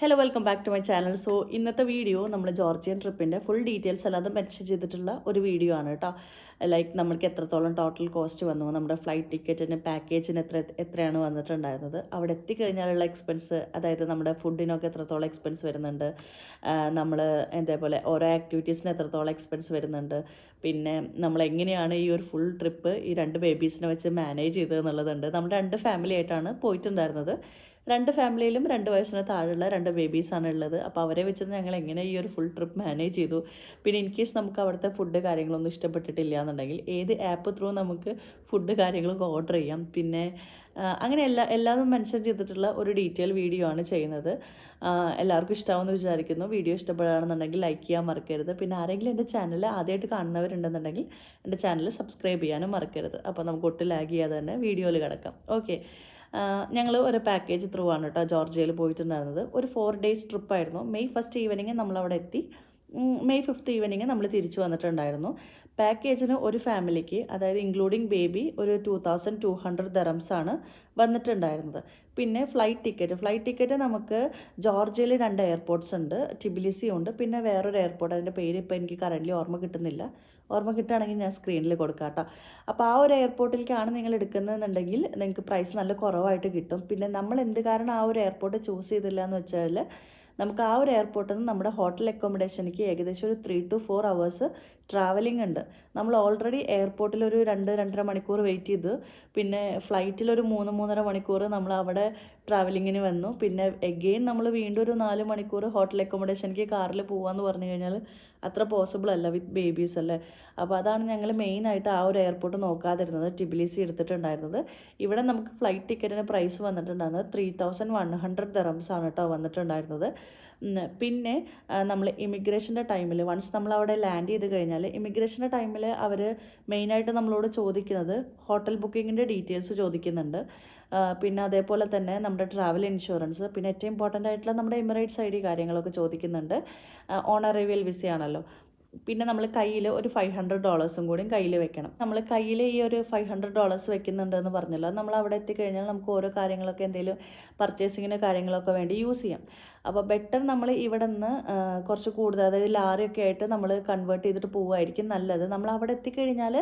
Hello welcome back to my channel. So ഇന്നത്തെ video നമ്മൾ Georgian ട്രിപ്പിൻ്റെ ഫുൾ ഡീറ്റെയിൽസ് അല്ലാതെ മെൻഷൻ ചെയ്തിട്ടുള്ള ഒരു വീഡിയോ ആണ് കേട്ടോ. ലൈക്ക് നമ്മൾക്ക് എത്രത്തോളം ടോട്ടൽ കോസ്റ്റ് വന്നു, നമ്മുടെ ഫ്ലൈറ്റ് ടിക്കറ്റിന് പാക്കേജിന് എത്രയാണ് വന്നിട്ടുണ്ടായിരുന്നത്, അവിടെ എത്തിക്കഴിഞ്ഞാലുള്ള എക്സ്പെൻസ്, അതായത് നമ്മുടെ ഫുഡിനൊക്കെ എത്രത്തോളം എക്സ്പെൻസ് വരുന്നുണ്ട്, നമ്മൾ അതേപോലെ ഓരോ ആക്ടിവിറ്റീസിന് എത്രത്തോളം എക്സ്പെൻസ് വരുന്നുണ്ട്, പിന്നെ നമ്മൾ എങ്ങനെയാണ് ഈ ഒരു ഫുൾ ട്രിപ്പ് ഈ രണ്ട് ബേബീസിനെ വെച്ച് മാനേജ് ചെയ്തതെന്നുള്ളതുണ്ട്. നമ്മൾ രണ്ട് ഫാമിലി ആയിട്ടാണ് പോയിട്ടുണ്ടായിരുന്നത്. രണ്ട് ഫാമിലിയിലും 2 വയസ്സിന് താഴെയുള്ള 2 ബേബീസാണ് ഉള്ളത്. അപ്പോൾ അവരെ വെച്ചിട്ട് ഞങ്ങൾ എങ്ങനെ ഈ ഒരു ഫുൾ ട്രിപ്പ് മാനേജ് ചെയ്തു. പിന്നെ ഇൻ കേസ് നമുക്ക് അവിടുത്തെ ഫുഡ് കാര്യങ്ങളൊന്നും ഇഷ്ടപ്പെട്ടിട്ടില്ല എന്നുണ്ടെങ്കിൽ ഏത് ആപ്പ് ത്രൂ നമുക്ക് ഫുഡ് കാര്യങ്ങളൊക്കെ ഓർഡർ ചെയ്യാം. പിന്നെ അങ്ങനെ എല്ലാതും മെൻഷൻ ചെയ്തിട്ടുള്ള ഒരു ഡീറ്റെയിൽ വീഡിയോ ആണ് ചെയ്യുന്നത്. എല്ലാവർക്കും ഇഷ്ടമാവുമെന്ന് വിചാരിക്കുന്നു. വീഡിയോ ഇഷ്ടപ്പെടുകയാണെന്നുണ്ടെങ്കിൽ ലൈക്ക് ചെയ്യാൻ മറക്കരുത്. പിന്നെ ആരെങ്കിലും എൻ്റെ ചാനൽ ആദ്യമായിട്ട് കാണുന്നവരുണ്ടെന്നുണ്ടെങ്കിൽ എൻ്റെ ചാനൽ സബ്സ്ക്രൈബ് ചെയ്യാനും മറക്കരുത്. അപ്പോൾ നമുക്ക് ഒട്ടും ലാഗ് ചെയ്യാതെ തന്നെ വീഡിയോയിൽ കിടക്കാം. ഓക്കെ, ഞങ്ങൾ ഒരു പാക്കേജ് ത്രൂ ആണ് കേട്ടോ ജോർജിയയിൽ പോയിട്ടുണ്ടായിരുന്നത്. ഒരു 4 ഡേയ്സ് ട്രിപ്പായിരുന്നു. മെയ് 1 ഈവനിങ് നമ്മളവിടെ എത്തി. മെയ് 5 ഈവനിങ് നമ്മൾ തിരിച്ചു വന്നിട്ടുണ്ടായിരുന്നു. പാക്കേജിന് ഒരു ഫാമിലിക്ക്, അതായത് ഇൻക്ലൂഡിങ് ബേബി, ഒരു 2200 ദറംസാണ് വന്നിട്ടുണ്ടായിരുന്നത്. പിന്നെ ഫ്ലൈറ്റ് ടിക്കറ്റ് നമുക്ക് ജോർജിയയിൽ 2 എയർപോർട്ട്സ് ഉണ്ട്. ടിബിലിസി ഉണ്ട്, പിന്നെ വേറൊരു എയർപോർട്ട്, അതിൻ്റെ പേര് ഇപ്പോൾ എനിക്ക് കറൻ്റ്ലി ഓർമ്മ കിട്ടുന്നില്ല. ഓർമ്മ കിട്ടുകയാണെങ്കിൽ ഞാൻ സ്ക്രീനിൽ കൊടുക്കാം കേട്ടോ. അപ്പോൾ ആ ഒരു എയർപോർട്ടിലേക്കാണ് നിങ്ങൾ എടുക്കുന്നതെന്നുണ്ടെങ്കിൽ നിങ്ങൾക്ക് പ്രൈസ് നല്ല കുറവായിട്ട് കിട്ടും. പിന്നെ നമ്മൾ എന്ത് കാരണം ആ ഒരു എയർപോർട്ട് ചൂസ് ചെയ്തില്ല എന്ന് വെച്ചാൽ, നമുക്ക് ആ ഒരു എയർപോർട്ടിൽ നിന്ന് നമ്മുടെ ഹോട്ടൽ അക്കോമഡേഷനിലേക്ക് ഏകദേശം ഒരു 3 to 4 hours ട്രാവലിംഗ് ഉണ്ട്. നമ്മൾ ഓൾറെഡി എയർപോർട്ടിൽ ഒരു 2-2.5 മണിക്കൂർ വെയിറ്റ് ചെയ്തു. പിന്നെ ഫ്ലൈറ്റിലൊരു 3-3.5 മണിക്കൂർ നമ്മൾ അവിടെ ട്രാവലിങ്ങിന് വന്നു. പിന്നെ എഗെയിൻ നമ്മൾ വീണ്ടും ഒരു 4 മണിക്കൂർ ഹോട്ടൽ അക്കോമഡേഷനിലേക്ക് കാറിൽ പോകാമെന്ന് പറഞ്ഞു കഴിഞ്ഞാൽ അത്ര പോസിബിൾ അല്ല വിത്ത് ബേബീസ് അല്ലേ. അപ്പോൾ അതാണ് ഞങ്ങൾ മെയിനായിട്ട് ആ ഒരു എയർപോർട്ട് നോക്കാതിരുന്നത്, ടിബിലിസി എടുത്തിട്ടുണ്ടായിരുന്നത്. ഇവിടെ നമുക്ക് ഫ്ലൈറ്റ് ടിക്കറ്റിന് പ്രൈസ് വന്നിട്ടുണ്ടായിരുന്നത് 3100 ദറംസാണ് കേട്ടോ വന്നിട്ടുണ്ടായിരുന്നത്. പിന്നെ നമ്മൾ ഇമിഗ്രേഷൻ്റെ ടൈമിൽ, വൺസ് നമ്മൾ അവിടെ ലാൻഡ് ചെയ്ത് കഴിഞ്ഞാൽ ഇമിഗ്രേഷൻ്റെ ടൈമിൽ അവർ മെയിനായിട്ട് നമ്മളോട് ചോദിക്കുന്നത് ഹോട്ടൽ ബുക്കിങ്ങിൻ്റെ ഡീറ്റെയിൽസ് ചോദിക്കുന്നുണ്ട്. പിന്നെ അതേപോലെ തന്നെ നമ്മുടെ ട്രാവൽ ഇൻഷുറൻസ്, പിന്നെ ഏറ്റവും ഇമ്പോർട്ടൻ്റ് ആയിട്ടുള്ള നമ്മുടെ എമിറേറ്റ്സ് ID കാര്യങ്ങളൊക്കെ ചോദിക്കുന്നുണ്ട്. ഓൺ അറൈവൽ വിസയാണല്ലോ. പിന്നെ നമ്മൾ കയ്യിൽ ഒരു $500 കൂടി കയ്യിൽ വെക്കണം. നമ്മൾ കയ്യിൽ ഈ ഒരു $500 വെക്കുന്നുണ്ടെന്ന് പറഞ്ഞല്ലോ, നമ്മൾ അവിടെ എത്തിക്കഴിഞ്ഞാൽ നമുക്ക് ഓരോ കാര്യങ്ങളൊക്കെ എന്തെങ്കിലും പർച്ചേസിങ്ങിന് കാര്യങ്ങളൊക്കെ വേണ്ടി യൂസ് ചെയ്യാം. അപ്പോൾ ബെറ്റർ നമ്മൾ ഇവിടെ നിന്ന് കുറച്ച് കൂടുതൽ, അതായത് ലാറിയൊക്കെ ആയിട്ട് നമ്മൾ കൺവേർട്ട് ചെയ്തിട്ട് പോവുമായിരിക്കും നല്ലത്. നമ്മൾ അവിടെ എത്തിക്കഴിഞ്ഞാൽ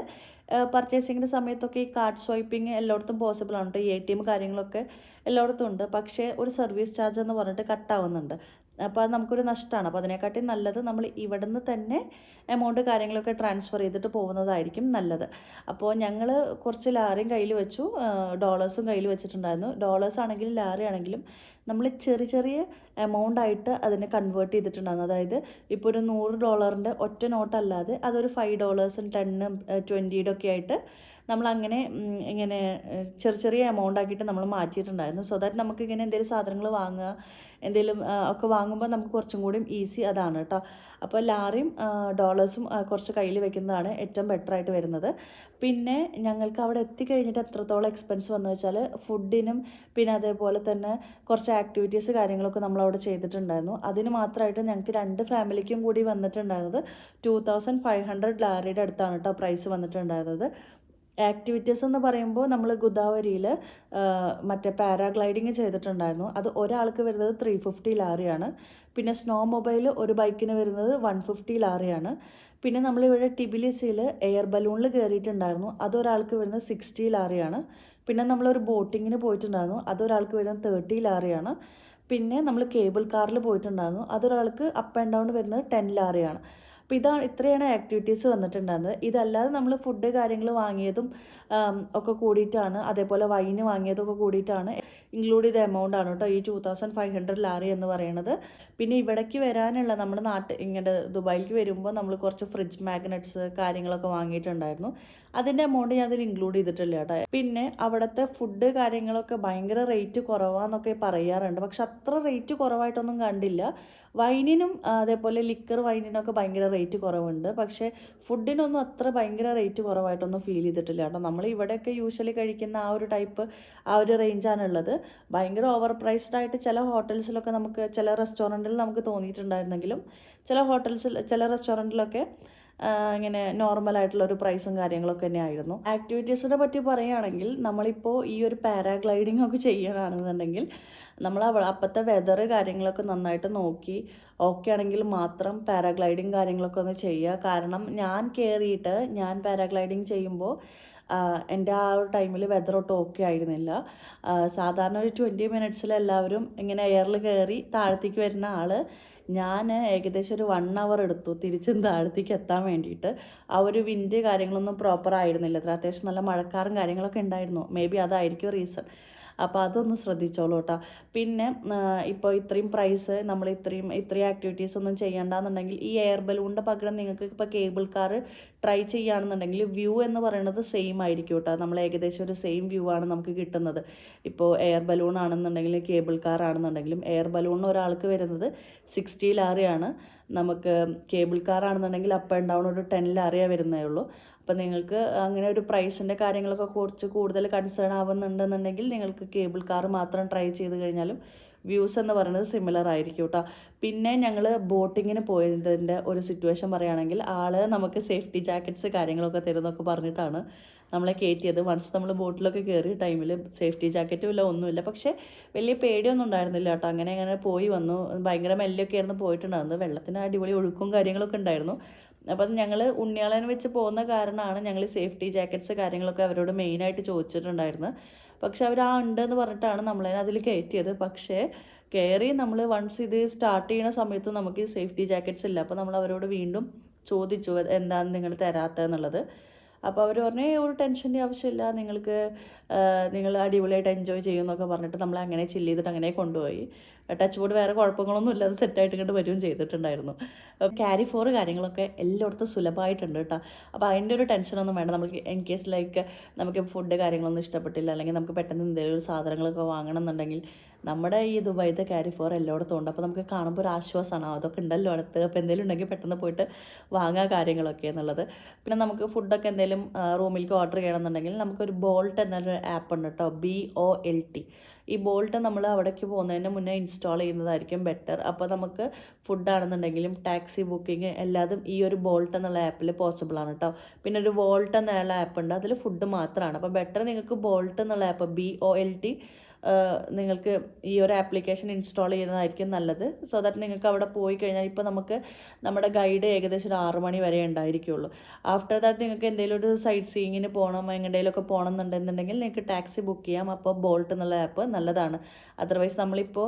പർച്ചേസിങ്ങിൻ്റെ സമയത്തൊക്കെ ഈ കാർഡ് സ്വൈപ്പിംഗ് എല്ലായിടത്തും പോസിബിൾ ആണ് കേട്ടോ. ATM കാര്യങ്ങളൊക്കെ എല്ലായിടത്തും ഉണ്ട്. പക്ഷേ ഒരു സർവീസ് ചാർജ് എന്ന് പറഞ്ഞിട്ട് കട്ടാവുന്നുണ്ട്. അപ്പോൾ അത് നമുക്കൊരു നഷ്ടമാണ്. അപ്പോൾ അതിനെക്കാട്ടി നല്ലത് നമ്മൾ ഇവിടെ നിന്ന് തന്നെ എമൗണ്ട് കാര്യങ്ങളൊക്കെ ട്രാൻസ്ഫർ ചെയ്തിട്ട് പോകുന്നതായിരിക്കും നല്ലത്. അപ്പോൾ ഞങ്ങൾ കുറച്ച് ലാറിയും കയ്യിൽ വെച്ചു, ഡോളേഴ്സും കയ്യിൽ വെച്ചിട്ടുണ്ടായിരുന്നു. ഡോളേഴ്സ് ആണെങ്കിലും ലാറി ആണെങ്കിലും നമ്മൾ ചെറിയ എമൗണ്ട് ആയിട്ട് അതിനെ കൺവേർട്ട് ചെയ്തിട്ടുണ്ടായിരുന്നു. അതായത് ഇപ്പോൾ ഒരു $100 ഒറ്റ നോട്ടല്ലാതെ അതൊരു $5, 10, 20 ഒക്കെ ആയിട്ട് നമ്മളങ്ങനെ ഇങ്ങനെ ചെറിയ എമൗണ്ട് ആക്കിയിട്ട് നമ്മൾ മാറ്റിയിട്ടുണ്ടായിരുന്നു. സോ ദാറ്റ് നമുക്ക് ഇങ്ങനെ എന്തെങ്കിലും സാധനങ്ങൾ വാങ്ങുക, എന്തെങ്കിലും ഒക്കെ വാങ്ങുമ്പോൾ നമുക്ക് കുറച്ചും കൂടി ഈസി അതാണ് കേട്ടോ. അപ്പോൾ ലാറിയും ഡോളേഴ്സും കുറച്ച് കയ്യിൽ വെക്കുന്നതാണ് ഏറ്റവും ബെറ്ററായിട്ട് വരുന്നത്. പിന്നെ ഞങ്ങൾക്ക് അവിടെ എത്തിക്കഴിഞ്ഞിട്ട് എത്രത്തോളം എക്സ്പെൻസ് വന്നു വെച്ചാൽ, ഫുഡിനും പിന്നെ അതേപോലെ തന്നെ കുറച്ച് ആക്ടിവിറ്റീസ് കാര്യങ്ങളൊക്കെ നമ്മളവിടെ ചെയ്തിട്ടുണ്ടായിരുന്നു. അതിന് മാത്രമായിട്ട് ഞങ്ങൾക്ക് 2 ഫാമിലിക്കും കൂടി വന്നിട്ടുണ്ടായിരുന്നത് 2500 ലാറിയുടെ അടുത്താണ് കേട്ടോ പ്രൈസ് വന്നിട്ടുണ്ടായിരുന്നത്. ആക്ടിവിറ്റീസ് എന്ന് പറയുമ്പോൾ നമ്മൾ ഗുദാവരിയിൽ മറ്റേ പാരാഗ്ലൈഡിങ് ചെയ്തിട്ടുണ്ടായിരുന്നു. അത് ഒരാൾക്ക് വരുന്നത് 350 ലാറിയാണ്. പിന്നെ സ്നോ മൊബൈൽ ഒരു ബൈക്കിന് വരുന്നത് 150 ലാറിയാണ്. പിന്നെ നമ്മളിവിടെ ടിബിലിസിയിൽ എയർ ബലൂണിൽ കയറിയിട്ടുണ്ടായിരുന്നു. അതൊരാൾക്ക് വരുന്നത് 60 ലാറിയാണ്. പിന്നെ നമ്മളൊരു ബോട്ടിങ്ങിന് പോയിട്ടുണ്ടായിരുന്നു. അതൊരാൾക്ക് വരുന്നത് 30 ലാറിയാണ്. പിന്നെ നമ്മൾ കേബിൾ കാറിൽ പോയിട്ടുണ്ടായിരുന്നു. അതൊരാൾക്ക് അപ്പ് ആൻഡ് ഡൗൺ വരുന്നത് 10 ലാറിയാണ്. അപ്പോൾ ഇത്രയാണ് ആക്ടിവിറ്റീസ് വന്നിട്ടുണ്ടായിരുന്നത്. ഇതല്ലാതെ നമ്മൾ ഫുഡ് കാര്യങ്ങൾ വാങ്ങിയതും ഒക്കെ കൂടിയിട്ടാണ്, അതേപോലെ വൈന് വാങ്ങിയതൊക്കെ കൂടിയിട്ടാണ് ഇൻക്ലൂഡ് ചെയ്ത എമൗണ്ട് ആണ് കേട്ടോ ഈ 2500 ലാറി എന്ന് പറയുന്നത്. പിന്നെ ഇവിടേക്ക് വരാനുള്ള നമ്മുടെ ഇങ്ങനെ ദുബായിലേക്ക് വരുമ്പോൾ നമ്മൾ കുറച്ച് ഫ്രിഡ്ജ് മാഗ്നറ്റ്സ് കാര്യങ്ങളൊക്കെ വാങ്ങിയിട്ടുണ്ടായിരുന്നു. അതിൻ്റെ എമൗണ്ട് ഞാൻ അതിൽ ഇൻക്ലൂഡ് ചെയ്തിട്ടില്ല കേട്ടോ. പിന്നെ അവിടുത്തെ ഫുഡ് കാര്യങ്ങളൊക്കെ ഭയങ്കര റേറ്റ് കുറവാന്നൊക്കെ പറയാറുണ്ട്. പക്ഷെ അത്ര റേറ്റ് കുറവായിട്ടൊന്നും കണ്ടില്ല. വൈനിനും അതേപോലെ ലിക്കർ വൈനിനൊക്കെ ഭയങ്കര റേറ്റ് കുറവുണ്ട്. പക്ഷേ ഫുഡിനൊന്നും അത്ര ഭയങ്കര റേറ്റ് കുറവായിട്ടൊന്നും ഫീൽ ചെയ്തിട്ടില്ല കേട്ടോ. നമ്മൾ ഇവിടെയൊക്കെ യൂഷ്വലി കഴിക്കുന്ന ആ ഒരു ടൈപ്പ്, ആ ഒരു റേഞ്ചാണുള്ളത്. ഭയങ്കര ഓവർ പ്രൈസ്ഡ് ആയിട്ട് ചില ഹോട്ടൽസിലൊക്കെ നമുക്ക്, ചില റെസ്റ്റോറൻറ്റിൽ നമുക്ക് തോന്നിയിട്ടുണ്ടായിരുന്നെങ്കിലും ചില റെസ്റ്റോറൻറ്റിലൊക്കെ ഇങ്ങനെ നോർമലായിട്ടുള്ളൊരു പ്രൈസും കാര്യങ്ങളൊക്കെ തന്നെ ആയിരുന്നു. ആക്ടിവിറ്റീസിനെ പറ്റി പറയുകയാണെങ്കിൽ നമ്മളിപ്പോൾ ഈ ഒരു പാരാഗ്ലൈഡിംഗ് ഒക്കെ ചെയ്യണമെന്നുണ്ടെങ്കിൽ നമ്മൾ അപ്പോഴത്തെ വെതർ കാര്യങ്ങളൊക്കെ നന്നായിട്ട് നോക്കി ഓക്കെ ആണെങ്കിൽ മാത്രം പാരാഗ്ലൈഡിങ് കാര്യങ്ങളൊക്കെ ഒന്ന് ചെയ്യുക. കാരണം ഞാൻ പാരാഗ്ലൈഡിങ് ചെയ്യുമ്പോൾ എൻ്റെ ആ ഒരു ടൈമിൽ വെതർ ഒട്ടും ഓക്കെ ആയിരുന്നില്ല. സാധാരണ ഒരു 20 മിനിറ്റ്സിൽ എല്ലാവരും ഇങ്ങനെ എയറിൽ കയറി താഴത്തേക്ക് വരുന്ന ആൾ, ഞാൻ ഏകദേശം ഒരു 1 അവർ എടുത്തു തിരിച്ചും താഴത്തേക്ക് എത്താൻ വേണ്ടിയിട്ട്. ആ ഒരു വിൻഡ് കാര്യങ്ങളൊന്നും പ്രോപ്പർ ആയിരുന്നില്ല. അത്യാവശ്യം നല്ല മഴക്കാറും കാര്യങ്ങളൊക്കെ ഉണ്ടായിരുന്നു. മേ ബി അതായിരിക്കും റീസൺ. അപ്പോൾ അതൊന്ന് ശ്രദ്ധിച്ചോളൂ കേട്ടോ. പിന്നെ ഇപ്പോൾ ഇത്രയും പ്രൈസ് നമ്മൾ ഇത്രയും ആക്ടിവിറ്റീസ് ഒന്നും ചെയ്യണ്ടെന്നുണ്ടെങ്കിൽ ഈ എയർ ബലൂണിൻ്റെ പകരം നിങ്ങൾക്ക് ഇപ്പോൾ കേബിൾ കാർ ട്രൈ ചെയ്യുകയാണെന്നുണ്ടെങ്കിൽ വ്യൂ എന്ന് പറയുന്നത് സെയിം ആയിരിക്കും കേട്ടോ. നമ്മൾ ഏകദേശം ഒരു സെയിം വ്യൂ ആണ് നമുക്ക് കിട്ടുന്നത്. ഇപ്പോൾ എയർ ബലൂൺ ആണെന്നുണ്ടെങ്കിലും കേബിൾ കാർ ആണെന്നുണ്ടെങ്കിലും എയർ ബലൂണിന് ഒരാൾക്ക് വരുന്നത് 60 ലാറിയാണ്. നമുക്ക് കേബിൾ കാർ ആണെന്നുണ്ടെങ്കിൽ അപ്പ് ആൻഡ് ഡൗൺ ഒരു 10 ലാറിയേ വരുന്നേ ഉള്ളൂ. അപ്പം നിങ്ങൾക്ക് അങ്ങനെ ഒരു പ്രൈസിൻ്റെ കാര്യങ്ങളൊക്കെ കുറച്ച് കൂടുതൽ കൺസേൺ ആവുന്നുണ്ടെന്നുണ്ടെങ്കിൽ നിങ്ങൾക്ക് കേബിൾ കാർ മാത്രം ട്രൈ ചെയ്ത് കഴിഞ്ഞാലും വ്യൂസ് എന്ന് പറയുന്നത് സിമിലർ ആയിരിക്കും കേട്ടോ. പിന്നെ ഞങ്ങൾ ബോട്ടിങ്ങിന് പോയതിൻ്റെ ഒരു സിറ്റുവേഷൻ പറയുകയാണെങ്കിൽ നമുക്ക് സേഫ്റ്റി ജാക്കറ്റ്സ് കാര്യങ്ങളൊക്കെ തരുമെന്നൊക്കെ പറഞ്ഞിട്ടാണ് നമ്മളെ കയറ്റിയത്. വൺസ് നമ്മൾ ബോട്ടിലൊക്കെ കയറിയ ടൈമിൽ സേഫ്റ്റി ജാക്കറ്റും ഇല്ല ഒന്നുമില്ല. പക്ഷേ വലിയ പേടിയൊന്നും ഉണ്ടായിരുന്നില്ല കേട്ടോ. അങ്ങനെ പോയി വന്നു. ഭയങ്കര മെല്ലൊക്കെ ആയിരുന്നു പോയിട്ടുണ്ടായിരുന്നത്. വെള്ളത്തിന് അടിപൊളി ഒഴുക്കും കാര്യങ്ങളൊക്കെ ഉണ്ടായിരുന്നു. അപ്പം ഞങ്ങൾ ഉണ്ണിയാളൻ വെച്ച് പോകുന്ന കാരണമാണ് ഞങ്ങൾ സേഫ്റ്റി ജാക്കറ്റ്സ് കാര്യങ്ങളൊക്കെ അവരോട് മെയിനായിട്ട് ചോദിച്ചിട്ടുണ്ടായിരുന്നത്. പക്ഷെ അവർ ഉണ്ടെന്ന് പറഞ്ഞിട്ടാണ് നമ്മളെ അതിൽ കയറ്റിയത്. പക്ഷേ കയറി നമ്മൾ വൺസ് ഇത് സ്റ്റാർട്ട് ചെയ്യുന്ന സമയത്ത് നമുക്ക് ഈ സേഫ്റ്റി ജാക്കറ്റ്സ് ഇല്ല. അപ്പോൾ നമ്മൾ അവരോട് വീണ്ടും ചോദിച്ചു എന്താണ് നിങ്ങൾ തരാത്തതെന്നുള്ളത്. അപ്പോൾ അവർ പറഞ്ഞു ഒരു ടെൻഷൻ്റെ ആവശ്യമില്ല, നിങ്ങൾ അടിപൊളിയായിട്ട് എൻജോയ് ചെയ്യുമെന്നൊക്കെ പറഞ്ഞിട്ട് നമ്മളെ അങ്ങനെ ചില്ല് ചെയ്തിട്ട് അങ്ങനെ കൊണ്ടുപോയി. ടച്ച് ബോർഡ് വേറെ കുഴപ്പങ്ങളൊന്നും ഇല്ലാതെ സെറ്റായിട്ട് ഇങ്ങോട്ട് വരികയും ചെയ്തിട്ടുണ്ടായിരുന്നു. ക്യാരി ഫോർ കാര്യങ്ങളൊക്കെ എല്ലായിടത്തും സുലഭമായിട്ടുണ്ട് കേട്ടോ. അപ്പോൾ അതിൻ്റെ ഒരു ടെൻഷനൊന്നും വേണ്ട. നമുക്ക് ഇൻ കേസ് നമുക്ക് ഫുഡ് കാര്യങ്ങളൊന്നും ഇഷ്ടപ്പെട്ടില്ല, അല്ലെങ്കിൽ നമുക്ക് പെട്ടെന്ന് എന്തെങ്കിലും ഒരു സാധനങ്ങളൊക്കെ വാങ്ങണം എന്നുണ്ടെങ്കിൽ നമ്മുടെ ഈ ദുബായിത്തെ ക്യാരി ഫോർ എല്ലായിടത്തും ഉണ്ട്. അപ്പോൾ നമുക്ക് കാണുമ്പോൾ ഒരു ആശ്വാസമാണ്, അതൊക്കെ ഉണ്ടല്ലോ അടുത്ത്. അപ്പോൾ എന്തെങ്കിലും ഉണ്ടെങ്കിൽ പെട്ടെന്ന് പോയിട്ട് വാങ്ങാൻ കാര്യങ്ങളൊക്കെ എന്നുള്ളത്. പിന്നെ നമുക്ക് ഫുഡൊക്കെ എന്തെങ്കിലും റൂമിലേക്ക് ഓർഡർ ചെയ്യണമെന്നുണ്ടെങ്കിൽ നമുക്കൊരു ബോൾട്ട് എന്നൊരു ആപ്പ് ഉണ്ട് കേട്ടോ, BOLT. ഈ ബോൾട്ട് നമ്മൾ അവിടേക്ക് പോകുന്നതിന് മുന്നേ ഇൻസ്റ്റാൾ ചെയ്യുന്നതായിരിക്കും ബെറ്റർ. അപ്പോൾ നമുക്ക് ഫുഡാണെന്നുണ്ടെങ്കിലും ടാക്സി ബുക്കിംഗ് എല്ലാതും ഈ ഒരു ബോൾട്ട് എന്നുള്ള ആപ്പിൽ പോസിബിൾ ആണ് കേട്ടോ. പിന്നെ ഒരു വോൾട്ട് എന്നുള്ള ആപ്പ് ഉണ്ട്, അതിൽ ഫുഡ് മാത്രമാണ്. അപ്പോൾ ബെറ്റർ നിങ്ങൾക്ക് ബോൾട്ട് എന്നുള്ള ആപ്പ് BOLT നിങ്ങൾക്ക് ഈ ഒരു ആപ്ലിക്കേഷൻ ഇൻസ്റ്റാൾ ചെയ്യുന്നതായിരിക്കും നല്ലത്. സോ ദാറ്റ് നിങ്ങൾക്ക് അവിടെ പോയി കഴിഞ്ഞാൽ ഇപ്പോൾ നമ്മുടെ ഗൈഡ് ഏകദേശം ഒരു 6 മണി വരെ ഉണ്ടായിരിക്കുള്ളൂ. ആഫ്റ്റർ ദാറ്റ് നിങ്ങൾക്ക് എന്തെങ്കിലും ഒരു സൈറ്റ് സീയിങ്ങിന് പോകണം, എങ്ങനെയൊക്കെ പോകണം എന്നുണ്ടെന്നുണ്ടെങ്കിൽ നിങ്ങൾക്ക് ടാക്സി ബുക്ക് ചെയ്യാം. അപ്പോൾ ബോൾട്ട് എന്നുള്ള ആപ്പ് നല്ലതാണ്. അതർവൈസ് നമ്മളിപ്പോൾ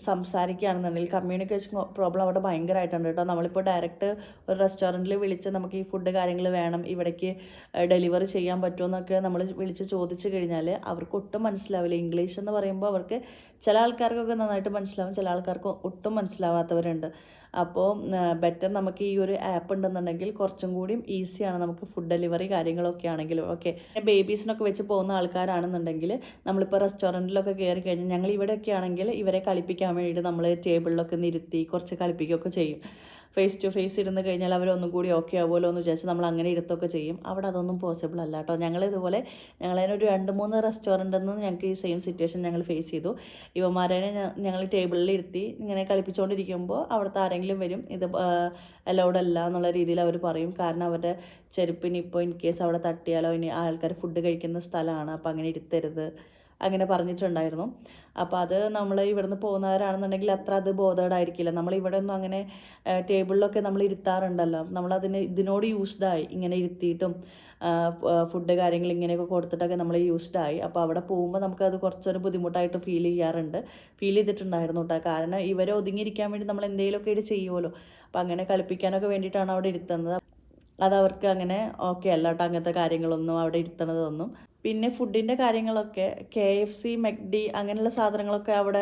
സംസാരിക്കുകയാണെന്നുണ്ടെങ്കിൽ കമ്മ്യൂണിക്കേഷൻ പ്രോബ്ലം അവിടെ ഭയങ്കരമായിട്ടുണ്ട് കേട്ടോ. നമ്മളിപ്പോൾ ഡയറക്റ്റ് ഒരു റെസ്റ്റോറൻറ്റിൽ വിളിച്ച് നമുക്ക് ഈ ഫുഡ് കാര്യങ്ങൾ വേണം, ഇവിടേക്ക് ഡെലിവറി ചെയ്യാൻ പറ്റുമോ എന്നൊക്കെ നമ്മൾ വിളിച്ച് ചോദിച്ചു കഴിഞ്ഞാൽ അവർക്ക് ഒട്ടും മനസ്സിലാവില്ല. ഇംഗ്ലീഷ് എന്ന് പറയുമ്പോൾ അവർക്ക് ചില ആൾക്കാർക്കൊക്കെ നന്നായിട്ട് മനസ്സിലാവും, ചില ആൾക്കാർക്ക് ഒട്ടും മനസ്സിലാവാത്തവരുണ്ട്. അപ്പോൾ ബെറ്റർ നമുക്ക് ഈ ഒരു ആപ്പ് ഉണ്ടെന്നുണ്ടെങ്കിൽ കുറച്ചും കൂടിയും ഈസിയാണ് നമുക്ക് ഫുഡ് ഡെലിവറി കാര്യങ്ങളൊക്കെ ആണെങ്കിലും. ഓക്കെ, ബേബീസിനൊക്കെ വെച്ച് പോകുന്ന ആൾക്കാരാണെന്നുണ്ടെങ്കിൽ നമ്മളിപ്പോൾ റെസ്റ്റോറൻറ്റിലൊക്കെ കയറി കഴിഞ്ഞാൽ ഞങ്ങൾ ഇവിടെയൊക്കെ ആണെങ്കിൽ ഇവരെ കളിപ്പിക്കാൻ വേണ്ടിയിട്ട് നമ്മൾ ടേബിളിലൊക്കെ നിർത്തി കുറച്ച് കളിപ്പിക്കുകയൊക്കെ ചെയ്യും. ഫേസ് ടു ഫേസ് ഇരുന്ന് കഴിഞ്ഞാൽ അവരൊന്നും കൂടി ഓക്കെ ആവുമല്ലോ എന്ന് വിചാരിച്ച് നമ്മൾ അങ്ങനെ ഇരുത്തൊക്കെ ചെയ്യും. അവിടെ അതൊന്നും പോസിബിൾ അല്ല കേട്ടോ. ഞങ്ങളിതുപോലെ ഞങ്ങളതിനൊരു 2-3 റെസ്റ്റോറൻറ്റിൽ നിന്ന് ഞങ്ങൾക്ക് ഈ സെയിം സിറ്റുവേഷൻ ഞങ്ങൾ ഫേസ് ചെയ്തു. ഇവന്മാരെ ഞങ്ങൾ ടേബിളിൽ ഇരുത്തി ഇങ്ങനെ കളിപ്പിച്ചുകൊണ്ടിരിക്കുമ്പോൾ അവിടുത്തെ ആരെങ്കിലും വരും, ഇത് അലൗഡ് അല്ല എന്നുള്ള രീതിയിൽ അവർ പറയും. കാരണം അവരുടെ ചെരുപ്പിന് ഇപ്പോൾ ഇൻ കേസ് അവിടെ തട്ടിയാലോ, ഇനി ആൾക്കാർ ഫുഡ് കഴിക്കുന്ന സ്ഥലമാണ്, അപ്പോൾ അങ്ങനെ ഇരുത്തരുത് അങ്ങനെ പറഞ്ഞിട്ടുണ്ടായിരുന്നു. അപ്പോൾ അത് നമ്മൾ ഇവിടുന്ന് പോകുന്നവരാണെന്നുണ്ടെങ്കിൽ അത്ര അത് ബോധേഡായിരിക്കില്ല. നമ്മളിവിടെ ഒന്നും അങ്ങനെ ടേബിളിലൊക്കെ നമ്മൾ ഇരുത്താറുണ്ടല്ലോ, ഇതിനോട് യൂസ്ഡായി ഇങ്ങനെ ഇരുത്തിയിട്ടും ഫുഡ് കാര്യങ്ങൾ ഇങ്ങനെയൊക്കെ കൊടുത്തിട്ടൊക്കെ നമ്മൾ യൂസ്ഡായി. അപ്പോൾ അവിടെ പോകുമ്പോൾ നമുക്കത് കുറച്ചൊരു ബുദ്ധിമുട്ടായിട്ട് ഫീൽ ചെയ്തിട്ടുണ്ടായിരുന്നു കേട്ടോ. കാരണം ഇവരെ ഒതുങ്ങിയിരിക്കാൻ വേണ്ടി നമ്മൾ എന്തെങ്കിലുമൊക്കെ ഇത് ചെയ്യുമല്ലോ, അപ്പോൾ അങ്ങനെ കളിപ്പിക്കാനൊക്കെ വേണ്ടിയിട്ടാണ് അവിടെ ഇരുത്തുന്നത്. അതവർക്ക് അങ്ങനെ ഓക്കെ അല്ല കേട്ടോ, അങ്ങനത്തെ കാര്യങ്ങളൊന്നും അവിടെ ഇരുത്തണതൊന്നും. പിന്നെ ഫുഡിൻ്റെ കാര്യങ്ങളൊക്കെ KFC, McD അങ്ങനെയുള്ള സാധനങ്ങളൊക്കെ അവിടെ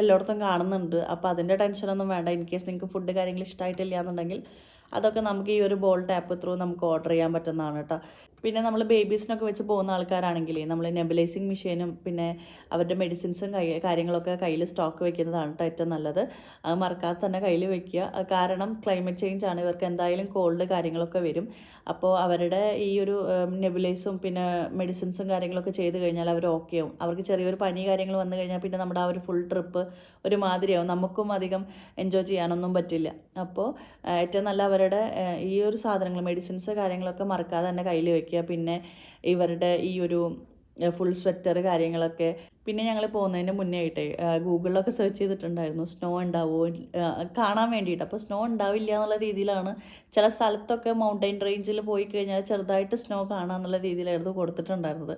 എല്ലായിടത്തും കാണുന്നുണ്ട്. അപ്പോൾ അതിൻ്റെ ടെൻഷനൊന്നും വേണ്ട. ഇൻ കേസ് നിങ്ങൾക്ക് ഫുഡ് കാര്യങ്ങൾ ഇഷ്ടമായിട്ടില്ല എന്നുണ്ടെങ്കിൽ അതൊക്കെ നമുക്ക് ഈ ഒരു ബോൾട്ട് ആപ്പ് ത്രൂ നമുക്ക് ഓർഡർ ചെയ്യാൻ പറ്റുന്നതാണ് കേട്ടോ. പിന്നെ നമ്മൾ ബേബീസിനൊക്കെ വെച്ച് പോകുന്ന ആൾക്കാരാണെങ്കിൽ നമ്മൾ നെബുലൈസിങ് മെഷീനും പിന്നെ അവരുടെ മെഡിസിൻസും കാര്യങ്ങളൊക്കെ കയ്യിൽ സ്റ്റോക്ക് വെക്കുന്നതാണ് കേട്ടോ ഏറ്റവും നല്ലത്. അത് മറക്കാതെ തന്നെ കയ്യിൽ വെക്കുക. കാരണം ക്ലൈമറ്റ് ചേഞ്ച് ആണ്, ഇവർക്ക് എന്തായാലും കോൾഡ് കാര്യങ്ങളൊക്കെ വരും. അപ്പോൾ അവരുടെ ഈ ഒരു നെബുലൈസും പിന്നെ മെഡിസിൻസും കാര്യങ്ങളൊക്കെ ചെയ്ത് കഴിഞ്ഞാൽ അവർ ഓക്കെ ആവും. അവർക്ക് ചെറിയൊരു പനി കാര്യങ്ങൾ വന്നു കഴിഞ്ഞാൽ പിന്നെ നമ്മുടെ ആ ഒരു ഫുൾ ട്രിപ്പ് ഒരു മാതിരിയാവും, നമുക്കും അധികം എൻജോയ് ചെയ്യാനൊന്നും പറ്റില്ല. അപ്പോൾ ഏറ്റവും നല്ല ഇവരുടെ ഈ ഒരു സാധനങ്ങൾ മെഡിസിൻസ് കാര്യങ്ങളൊക്കെ മറക്കാതെ തന്നെ കയ്യിൽ വെക്കുക. പിന്നെ ഇവരുടെ ഈ ഒരു ഫുൾ സ്വെറ്റർ കാര്യങ്ങളൊക്കെ. പിന്നെ ഞങ്ങൾ പോകുന്നതിന് മുന്നേ ആയിട്ടേ ഗൂഗിളിലൊക്കെ സെർച്ച് ചെയ്തിട്ടുണ്ടായിരുന്നു സ്നോ ഉണ്ടാവുമോ കാണാൻ വേണ്ടിയിട്ട്. അപ്പോൾ സ്നോ ഉണ്ടാവില്ല എന്നുള്ള രീതിയിലാണ് ചില സ്ഥലത്തൊക്കെ മൗണ്ടൈൻ റേഞ്ചിൽ പോയി കഴിഞ്ഞാൽ ചെറുതായിട്ട് സ്നോ കാണാമെന്നുള്ള രീതിയിലായിരുന്നു കൊടുത്തിട്ടുണ്ടായിരുന്നത്.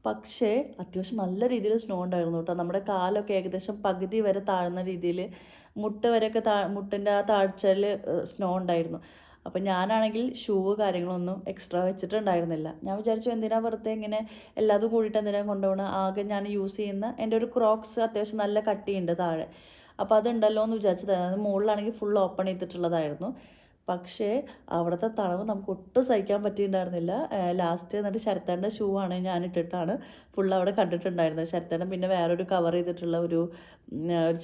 പക്ഷേ അത്യാവശ്യം നല്ല രീതിയിൽ സ്നോ ഉണ്ടായിരുന്നു കേട്ടോ. നമ്മുടെ കാലൊക്കെ ഏകദേശം പകുതി വരെ താഴ്ന്ന രീതിയിൽ മുട്ട് വരെയൊക്കെ മുട്ടിൻ്റെ ആ താഴ്ചയിൽ സ്നോ ഉണ്ടായിരുന്നു. അപ്പം ഞാനാണെങ്കിൽ ഷൂ കാര്യങ്ങളൊന്നും എക്സ്ട്രാ വെച്ചിട്ടുണ്ടായിരുന്നില്ല. ഞാൻ വിചാരിച്ചു എന്തിനാ വെറുതെ ഇങ്ങനെ എല്ലാതും കൂടിയിട്ട് എന്തിനാണ് കൊണ്ടുപോകണം. ആകെ ഞാൻ യൂസ് ചെയ്യുന്ന എൻ്റെ ഒരു ക്രോക്സ് അത്യാവശ്യം നല്ല കട്ടിയുണ്ട് താഴെ. അപ്പോൾ അതുണ്ടല്ലോ എന്ന് വിചാരിച്ചത്. അത് മുകളിലാണെങ്കിൽ ഫുൾ ഓപ്പൺ ചെയ്തിട്ടുള്ളതായിരുന്നു. പക്ഷേ അവിടുത്തെ തണവ് നമുക്ക് ഒട്ടും സഹിക്കാൻ പറ്റിയിട്ടുണ്ടായിരുന്നില്ല. ലാസ്റ്റ് എന്നിട്ട് ശരത്തേൻ്റെ ഷൂ ആണ് ഞാൻ ഇട്ടിട്ടാണ് ഫുൾ അവിടെ കണ്ടിട്ടുണ്ടായിരുന്നത്. ശരത്തേട്ടൻ പിന്നെ വേറൊരു കവർ ചെയ്തിട്ടുള്ള ഒരു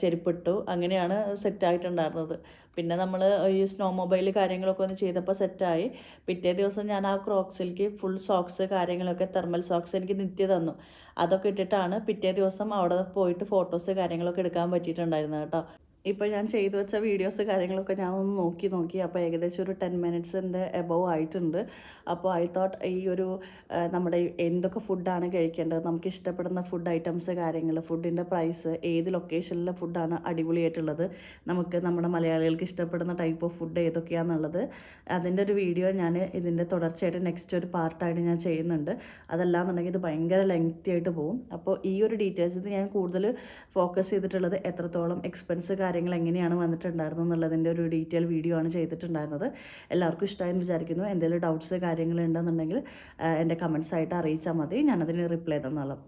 ചെരുപ്പിട്ടു. അങ്ങനെയാണ് സെറ്റായിട്ടുണ്ടായിരുന്നത്. പിന്നെ നമ്മൾ ഈ സ്നോ മൊബൈൽ കാര്യങ്ങളൊക്കെ ഒന്ന് ചെയ്തപ്പോൾ സെറ്റായി. പിറ്റേ ദിവസം ഞാൻ ആ ക്രോക്സിലേക്ക് ഫുൾ സോക്സ് കാര്യങ്ങളൊക്കെ തെർമൽ സോക്സ് എനിക്ക് നിത്യ തന്നു. അതൊക്കെ ഇട്ടിട്ടാണ് പിറ്റേ ദിവസം അവിടെ പോയിട്ട് ഫോട്ടോസ് കാര്യങ്ങളൊക്കെ എടുക്കാൻ പറ്റിയിട്ടുണ്ടായിരുന്നത് കേട്ടോ. ഇപ്പോൾ ഞാൻ ചെയ്തു വെച്ച വീഡിയോസ് കാര്യങ്ങളൊക്കെ ഞാൻ ഒന്ന് നോക്കി. അപ്പോൾ ഏകദേശം ഒരു 10 മിനിറ്റ്സിൻ്റെ എബോവ് ആയിട്ടുണ്ട്. അപ്പോൾ ഐ തോട്ട് ഈ ഒരു നമ്മുടെ എന്തൊക്കെ ഫുഡാണ് കഴിക്കേണ്ടത്, നമുക്ക് ഇഷ്ടപ്പെടുന്ന ഫുഡ് ഐറ്റംസ് കാര്യങ്ങൾ, ഫുഡിൻ്റെ പ്രൈസ്, ഏത് ലൊക്കേഷനിലെ ഫുഡാണ് അടിപൊളിയായിട്ടുള്ളത്, നമുക്ക് നമ്മുടെ മലയാളികൾക്ക് ഇഷ്ടപ്പെടുന്ന ടൈപ്പ് ഓഫ് ഫുഡ് ഏതൊക്കെയാണെന്നുള്ളത് അതിൻ്റെ ഒരു വീഡിയോ ഞാൻ ഇതിൻ്റെ തുടർച്ചയായിട്ട് നെക്സ്റ്റ് ഒരു പാർട്ടായിട്ട് ഞാൻ ചെയ്യുന്നുണ്ട്. അതല്ലാന്നുണ്ടെങ്കിൽ ഇത് ഭയങ്കര ലെങ്തി ആയിട്ട് പോകും. അപ്പോൾ ഈ ഒരു ഡീറ്റെയിൽസ് ഇത് ഞാൻ കൂടുതൽ ഫോക്കസ് ചെയ്തിട്ടുള്ളത് എത്രത്തോളം എക്സ്പെൻസ് കാര്യങ്ങൾ എങ്ങനെയാണ് വന്നിട്ടുണ്ടായിരുന്നു എന്നുള്ളതിൻ്റെ ഒരു ഡീറ്റെയിൽ വീഡിയോ ആണ് ചെയ്തിട്ടുണ്ടായിരുന്നത്. എല്ലാവർക്കും ഇഷ്ടമായെന്ന് വിചാരിക്കുന്നു. എന്തെങ്കിലും ഡൗട്ട്സ് കാര്യങ്ങൾ ഉണ്ടെന്നുണ്ടെങ്കിൽ എൻ്റെ കമൻസ് ആയിട്ട് അറിയിച്ചാൽ മതി. ഞാനതിന് റിപ്ലൈ തന്നോളാം.